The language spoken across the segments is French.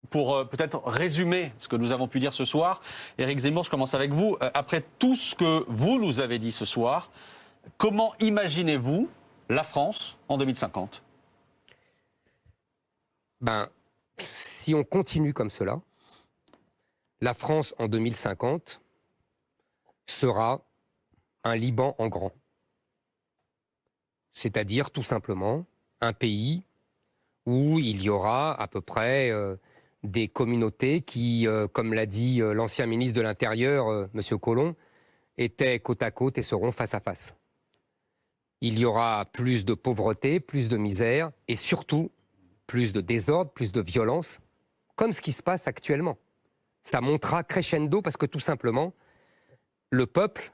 pour peut-être résumer ce que nous avons pu dire ce soir, Éric Zemmour, je commence avec vous. Après tout ce que vous nous avez dit ce soir, comment imaginez-vous la France en 2050 ? Si on continue comme cela, la France en 2050 sera un Liban en grand. C'est-à-dire tout simplement un pays où il y aura à peu près des communautés qui, comme l'a dit l'ancien ministre de l'Intérieur, M. Collomb, étaient côte à côte et seront face à face. Il y aura plus de pauvreté, plus de misère et surtout plus de désordre, plus de violence, comme ce qui se passe actuellement. Ça montera crescendo parce que tout simplement, le peuple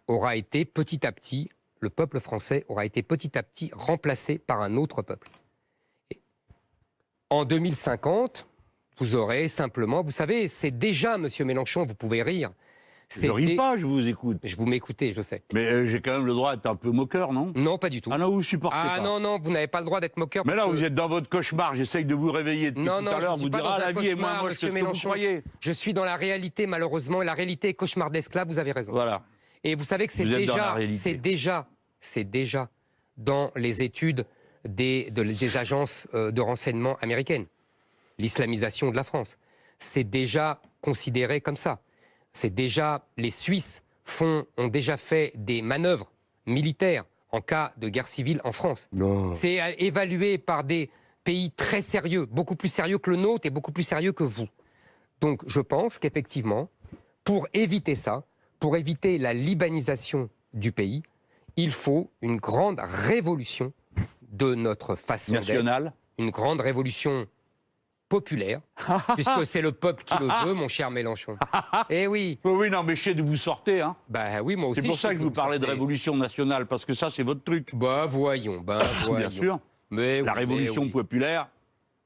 aura été petit à petit, le peuple français aura été petit à petit remplacé par un autre peuple. Et en 2050, vous aurez simplement, vous savez, c'est déjà, Monsieur Mélenchon, vous pouvez rire. Je ris pas, je vous écoute. Vous m'écoutez, je sais. Mais j'ai quand même le droit d'être un peu moqueur, non? Non, pas du tout. Ah non, vous supportez pas. Ah non, vous n'avez pas le droit d'être moqueur. Mais là, vous êtes dans votre cauchemar, j'essaye de vous réveiller depuis tout à l'heure, vous dire, ah, la vie est moins moche que ce que vous croyez. Je suis dans la réalité, malheureusement, et la réalité est cauchemardesque, là, vous avez raison. Voilà. Et vous savez que c'est déjà dans les études des agences de renseignement américaines. L'islamisation de la France. C'est déjà considéré comme ça. C'est déjà, les Suisses ont déjà fait des manœuvres militaires en cas de guerre civile en France. C'est évalué par des pays très sérieux, beaucoup plus sérieux que le nôtre et beaucoup plus sérieux que vous. Donc je pense qu'effectivement, pour éviter ça, pour éviter la libanisation du pays, il faut une grande révolution de notre façon d'être. Une grande révolution populaire, puisque c'est le peuple qui le veut, mon cher Mélenchon. Eh oui. Oui, non, mais je sais d'où vous sortez, hein. Bah oui, moi aussi. C'est pour ça que je vous parlais de révolution nationale, parce que ça, c'est votre truc. Voyons. Bien sûr. Mais la révolution populaire.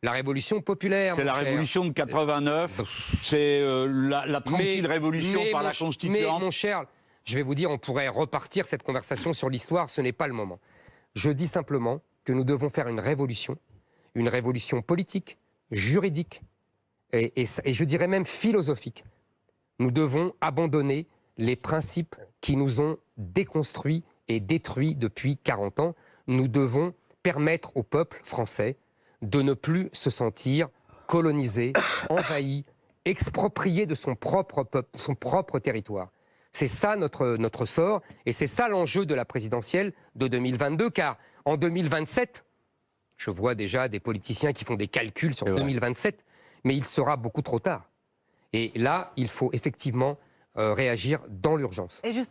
La révolution populaire, c'est la révolution de 89, c'est la tranquille révolution par la Constituante. Mais mon cher, je vais vous dire, on pourrait repartir cette conversation sur l'histoire, ce n'est pas le moment. Je dis simplement que nous devons faire une révolution politique, juridique et je dirais même philosophique. Nous devons abandonner les principes qui nous ont déconstruits et détruits depuis 40 ans. Nous devons permettre au peuple français de ne plus se sentir colonisé, envahi, exproprié de son propre peuple, son propre territoire. C'est ça notre sort et c'est ça l'enjeu de la présidentielle de 2022, car en 2027, je vois déjà des politiciens qui font des calculs sur 2027, mais il sera beaucoup trop tard. Et là, il faut effectivement réagir dans l'urgence. Et justement